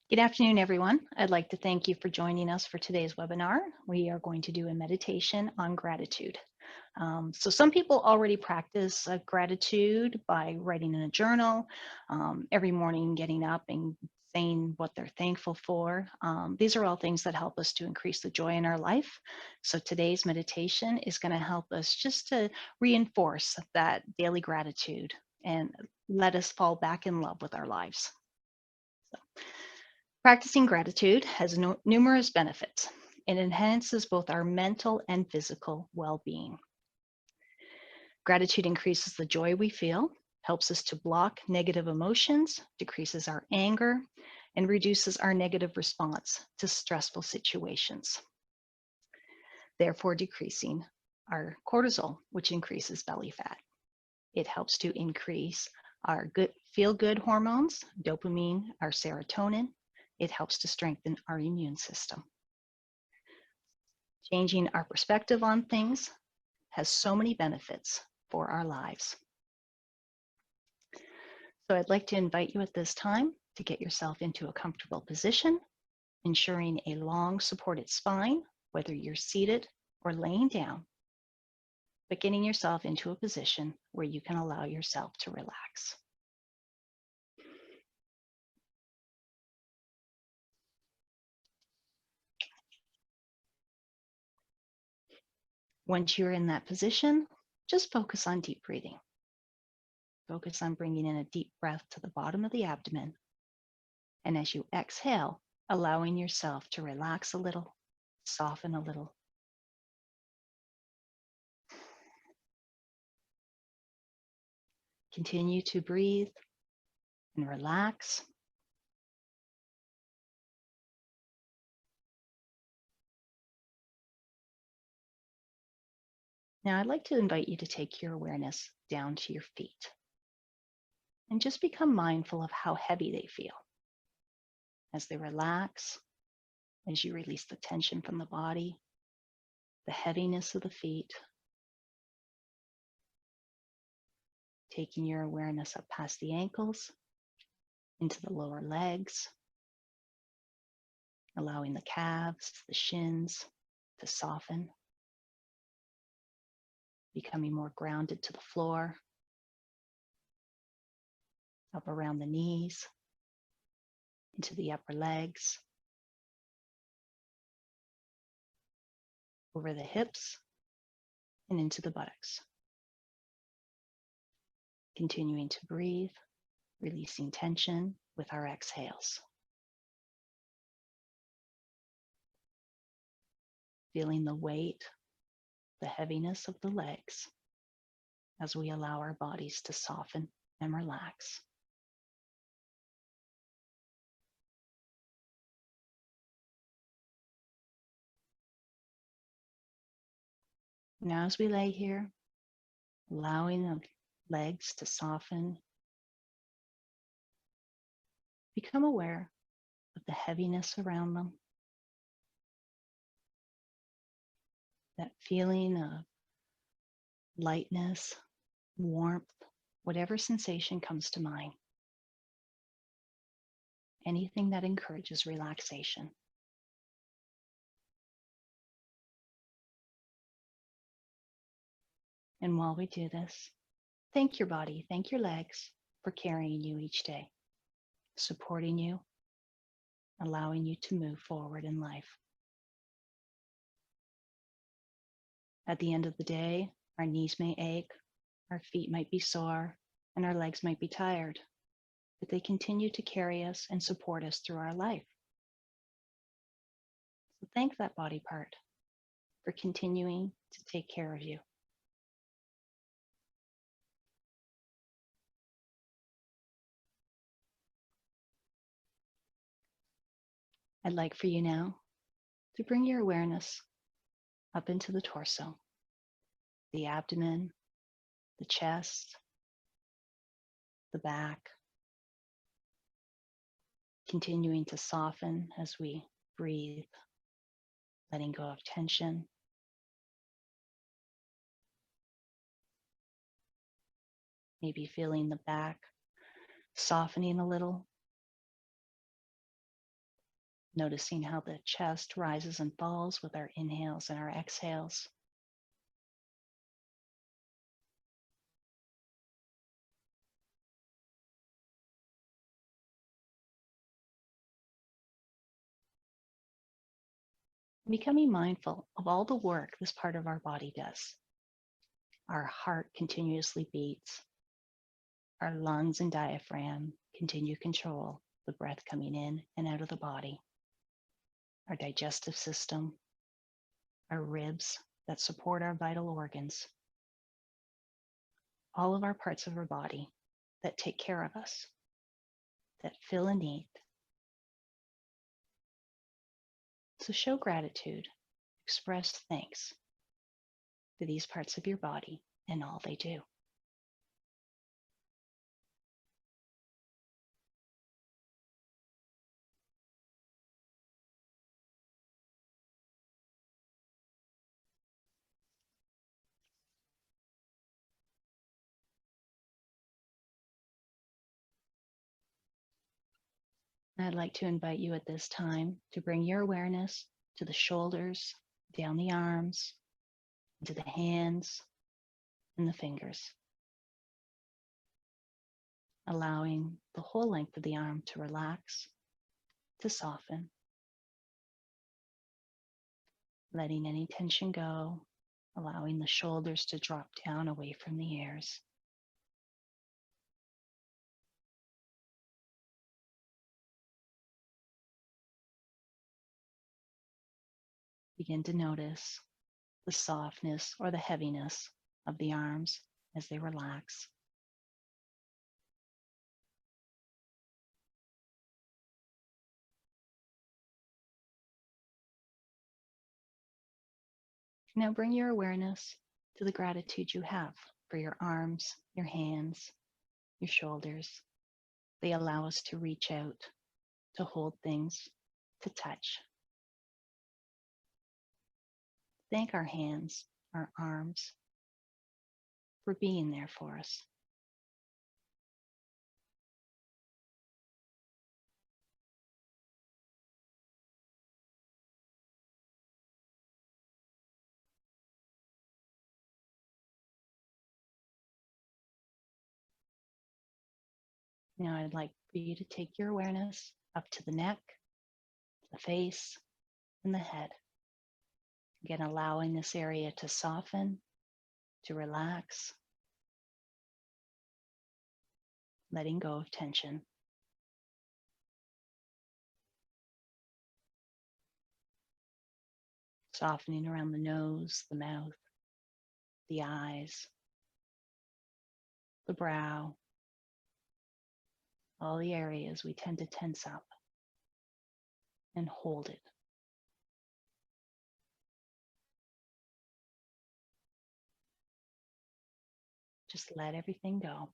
Good afternoon, everyone. I'd like to thank you for joining us for today's webinar. We are going to do a meditation on gratitude. So some people already practice gratitude by writing in a journal, every morning getting up and saying what they're thankful for. These are all things that help us to increase the joy in our life. So today's meditation is going to help us just to reinforce that daily gratitude and let us fall back in love with our lives. Practicing gratitude has numerous benefits. It enhances both our mental and physical well-being. Gratitude increases the joy we feel, helps us to block negative emotions, decreases our anger, and reduces our negative response to stressful situations, therefore decreasing our cortisol, which increases belly fat. It helps to increase our feel-good hormones, dopamine, our serotonin. It helps to strengthen our immune system. Changing our perspective on things has so many benefits for our lives. So I'd like to invite you at this time to get yourself into a comfortable position, ensuring a long supported spine, whether you're seated or laying down, but getting yourself into a position where you can allow yourself to relax. Once you're in that position, just focus on deep breathing. Focus on bringing in a deep breath to the bottom of the abdomen. And as you exhale, allowing yourself to relax a little, soften a little. Continue to breathe and relax. Now, I'd like to invite you to take your awareness down to your feet and just become mindful of how heavy they feel as they relax, as you release the tension from the body, the heaviness of the feet, taking your awareness up past the ankles, into the lower legs, allowing the calves, the shins to soften, becoming more grounded to the floor, up around the knees, into the upper legs, over the hips, and into the buttocks. Continuing to breathe, releasing tension with our exhales. Feeling the weight, the heaviness of the legs as we allow our bodies to soften and relax. Now, as we lay here, allowing the legs to soften, become aware of the heaviness around them, that feeling of lightness, warmth, whatever sensation comes to mind. Anything that encourages relaxation. And while we do this, thank your body, thank your legs for carrying you each day, supporting you, allowing you to move forward in life. At the end of the day, our knees may ache, our feet might be sore, and our legs might be tired, but they continue to carry us and support us through our life. So thank that body part for continuing to take care of you. I'd like for you now to bring your awareness up into the torso, the abdomen, the chest, the back, continuing to soften as we breathe, letting go of tension. Maybe feeling the back softening a little. noticing how the chest rises and falls with our inhales and our exhales. Becoming mindful of all the work this part of our body does. Our heart continuously beats. Our lungs and diaphragm continue to control the breath coming in and out of the body. Our digestive system, our ribs that support our vital organs, all of our parts of our body that take care of us, that fill a need. So show gratitude, express thanks for these parts of your body and all they do. I'd like to invite you at this time to bring your awareness to the shoulders, down the arms, into the hands and the fingers, allowing the whole length of the arm to relax, to soften, letting any tension go, allowing the shoulders to drop down away from the ears. Begin to notice the softness or the heaviness of the arms as they relax. Now bring your awareness to the gratitude you have for your arms, your hands, your shoulders. They allow us to reach out, to hold things, to touch. Thank our hands, our arms for being there for us. Now I'd like for you to take your awareness up to the neck, the face, and the head. Again, allowing this area to soften, to relax, letting go of tension. Softening around the nose, the mouth, the eyes, the brow, all the areas we tend to tense up, and hold it. Just let everything go.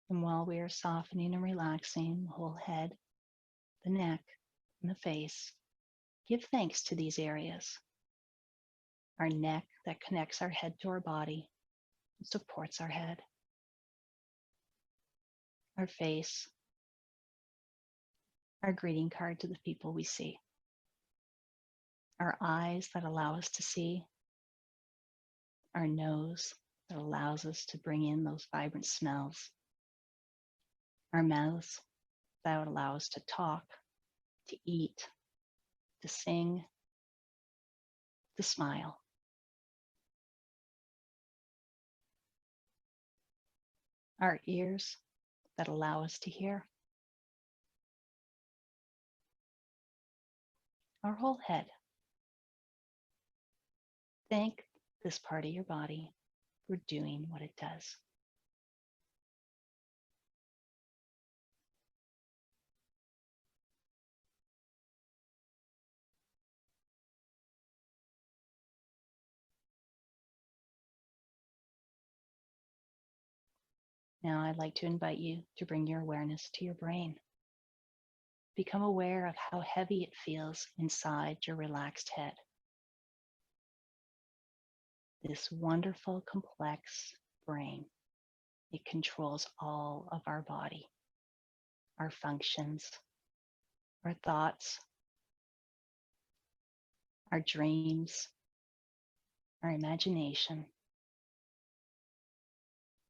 And while we are softening and relaxing the whole head, the neck, and the face, give thanks to these areas. Our neck that connects our head to our body and supports our head. Our face, our greeting card to the people we see. Our eyes that allow us to see. Our nose that allows us to bring in those vibrant smells. Our mouths that would allow us to talk, to eat, to sing, to smile. Our ears that allow us to hear. Our whole head. Thank this part of your body for doing what it does. Now I'd like to invite you to bring your awareness to your brain. Become aware of how heavy it feels inside your relaxed head. this wonderful, complex brain. It controls all of our body, our functions, our thoughts, our dreams, our imagination.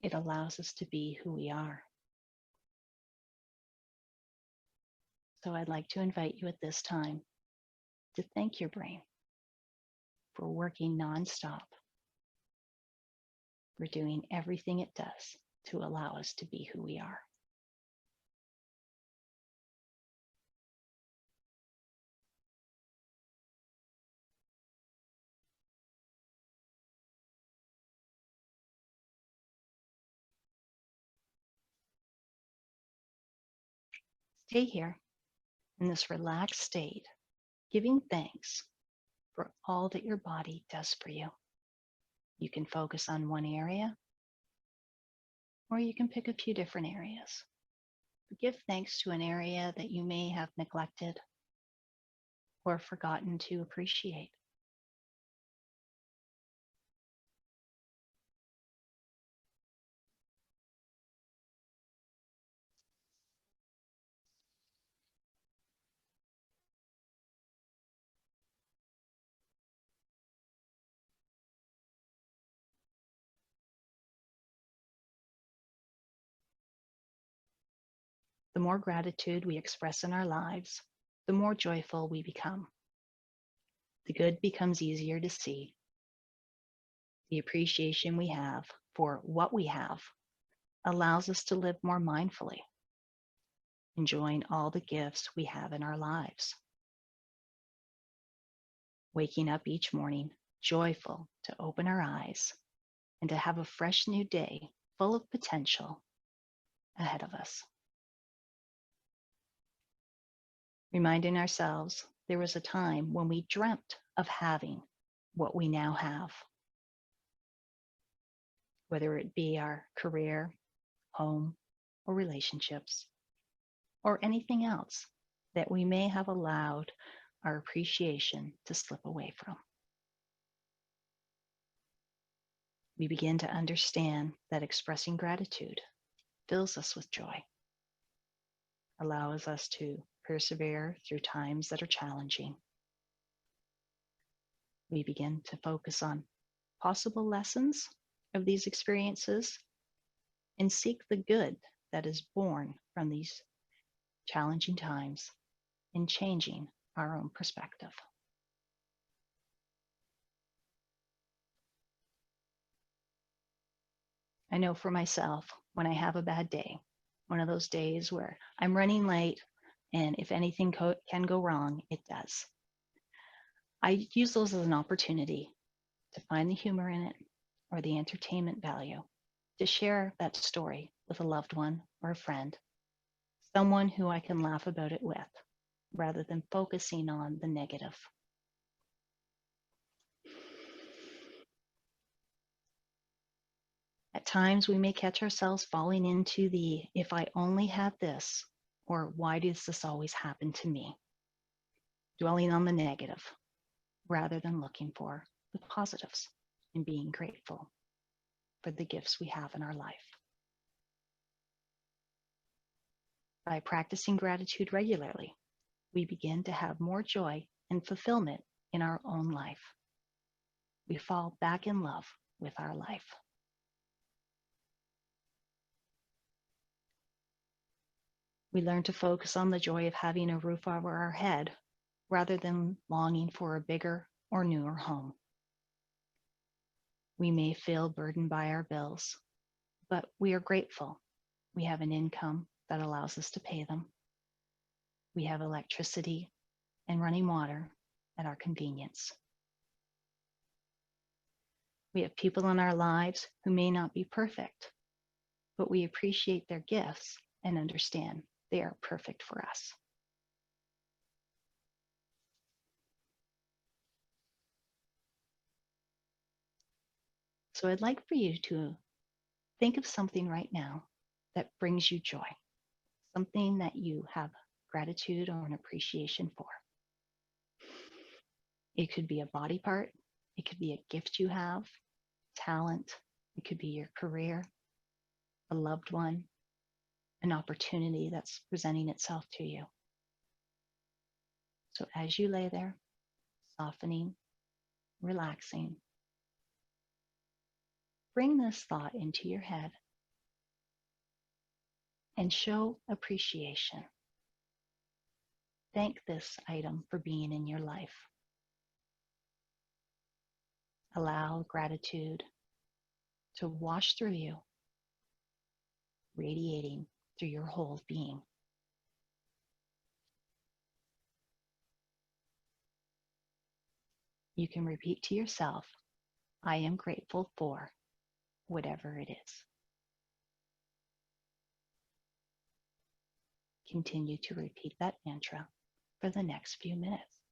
It allows us to be who we are. So I'd like to invite you at this time to thank your brain for working nonstop, for doing everything it does to allow us to be who we are. Stay here in this relaxed state, giving thanks for all that your body does for you. You can focus on one area, or you can pick a few different areas. Give thanks to an area that you may have neglected or forgotten to appreciate. The more gratitude we express in our lives, the more joyful we become. The good becomes easier to see. The appreciation we have for what we have allows us to live more mindfully, enjoying all the gifts we have in our lives. Waking up each morning joyful to open our eyes and to have a fresh new day full of potential ahead of us. Reminding ourselves there was a time when we dreamt of having what we now have, whether it be our career, home, or relationships, or anything else that we may have allowed our appreciation to slip away from. We begin to understand that expressing gratitude fills us with joy, allows us to persevere through times that are challenging. We begin to focus on possible lessons of these experiences and seek the good that is born from these challenging times in changing our own perspective. I know for myself, when I have a bad day, one of those days where I'm running late and if anything can go wrong, it does. I use those as an opportunity to find the humor in it or the entertainment value, to share that story with a loved one or a friend, someone who I can laugh about it with, rather than focusing on the negative. At times, we may catch ourselves falling into the if I only had this, or why does this always happen to me? Dwelling on the negative rather than looking for the positives and being grateful for the gifts we have in our life. By practicing gratitude regularly, we begin to have more joy and fulfillment in our own life. We fall back in love with our life. We learn to focus on the joy of having a roof over our head rather than longing for a bigger or newer home. We may feel burdened by our bills, but we are grateful. We have an income that allows us to pay them. We have electricity and running water at our convenience. We have people in our lives who may not be perfect, but we appreciate their gifts and understand they are perfect for us. So I'd like for you to think of something right now that brings you joy, something that you have gratitude or an appreciation for. It could be a body part. It could be a gift you have. talent. It could be your career, a loved one, an opportunity that's presenting itself to you. So as you lay there, softening, relaxing, bring this thought into your head and show appreciation. Thank this item for being in your life. Allow gratitude to wash through you, radiating through your whole being. You can repeat to yourself, I am grateful for whatever it is. Continue to repeat that mantra for the next few minutes.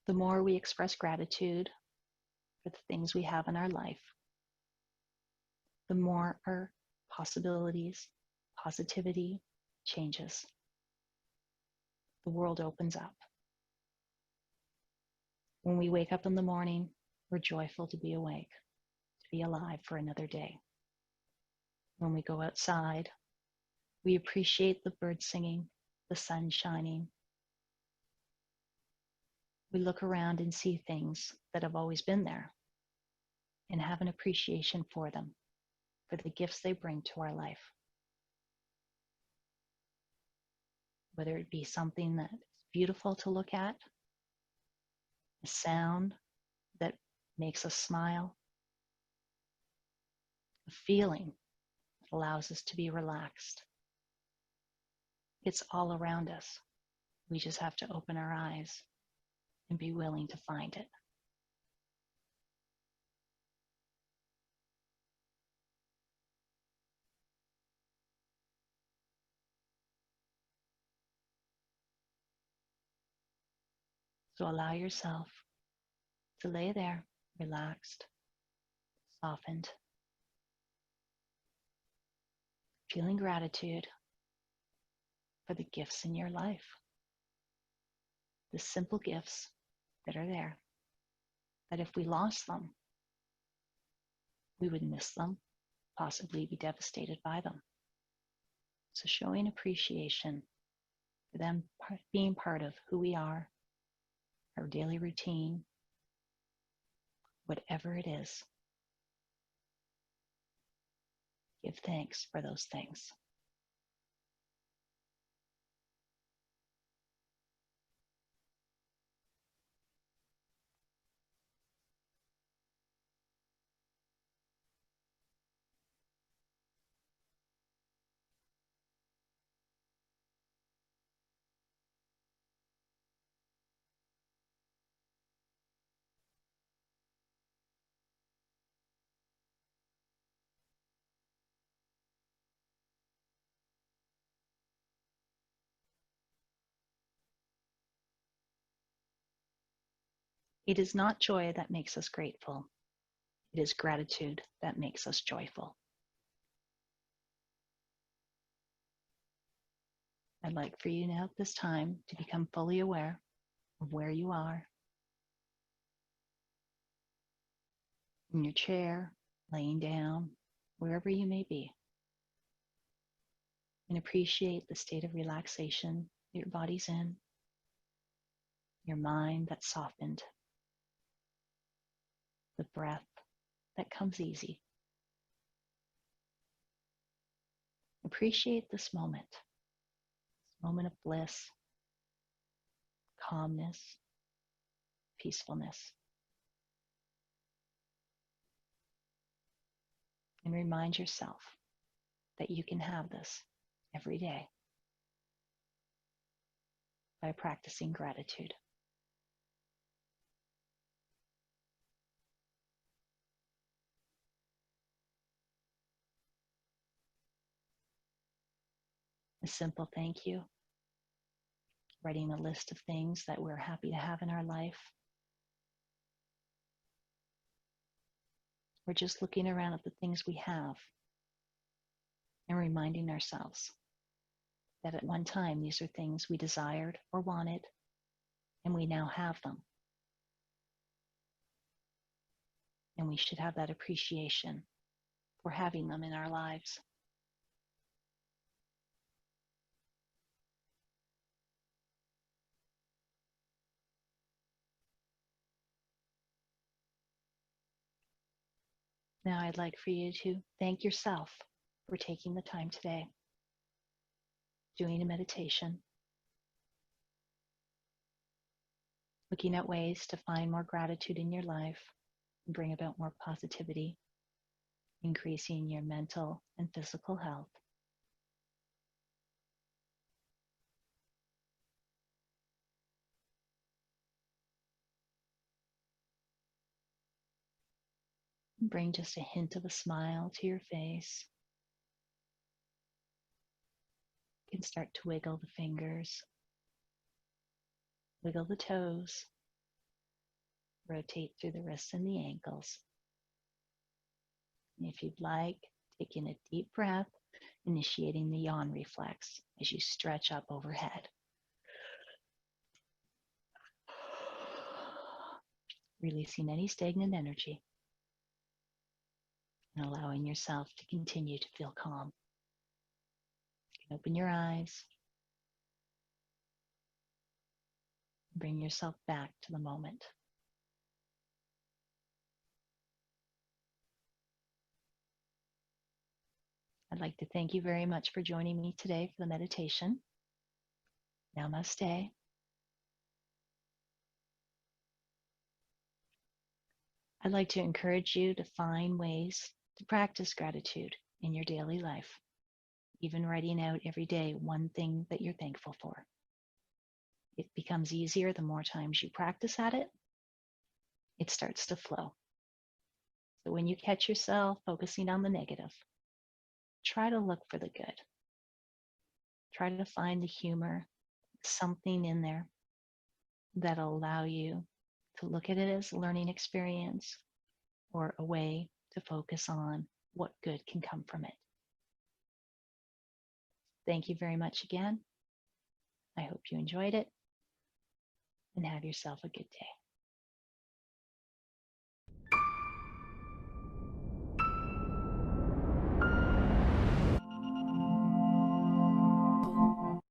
The more we express gratitude for the things we have in our life, the more our possibilities, positivity changes. The world opens up. When we wake up in the morning, we're joyful to be awake, to be alive for another day. When we go outside, we appreciate the birds singing, the sun shining. We look around and see things that have always been there and have an appreciation for them, for the gifts they bring to our life. Whether it be something that is beautiful to look at, a sound that makes us smile, a feeling that allows us to be relaxed. It's all around us. We just have to open our eyes and be willing to find it. So allow yourself to lay there, relaxed, softened, feeling gratitude for the gifts in your life, the simple gifts that are there, that if we lost them, we would miss them, possibly be devastated by them. So showing appreciation for them being part of who we are, our daily routine, whatever it is, give thanks for those things. It is not joy that makes us grateful. It is gratitude that makes us joyful. I'd like for you now at this time to become fully aware of where you are in your chair, laying down, wherever you may be, and appreciate the state of relaxation your body's in, your mind that's softened, the breath that comes easy. Appreciate this moment of bliss, calmness, peacefulness. And remind yourself that you can have this every day by practicing gratitude. A simple thank you, writing a list of things that we're happy to have in our life. We're just looking around at the things we have and reminding ourselves that at one time these are things we desired or wanted, and we now have them. And we should have that appreciation for having them in our lives. Now I'd like for you to thank yourself for taking the time today, doing a meditation, looking at ways to find more gratitude in your life and bring about more positivity, increasing your mental and physical health. Bring just a hint of a smile to your face. You can start to wiggle the fingers, wiggle the toes, rotate through the wrists and the ankles. And if you'd like, take in a deep breath, initiating the yawn reflex as you stretch up overhead. Releasing any stagnant energy and allowing yourself to continue to feel calm. You can open your eyes. Bring yourself back to the moment. I'd like to thank you very much for joining me today for the meditation. Namaste. I'd like to encourage you to find ways to practice gratitude in your daily life, even writing out every day one thing that you're thankful for. It becomes easier the more times you practice at it. It starts to flow. So when you catch yourself focusing on the negative, try to look for the good. Try to find the humor, something in there that'll allow you to look at it as a learning experience or a way to focus on what good can come from it. Thank you very much again. I hope you enjoyed it and have yourself a good day.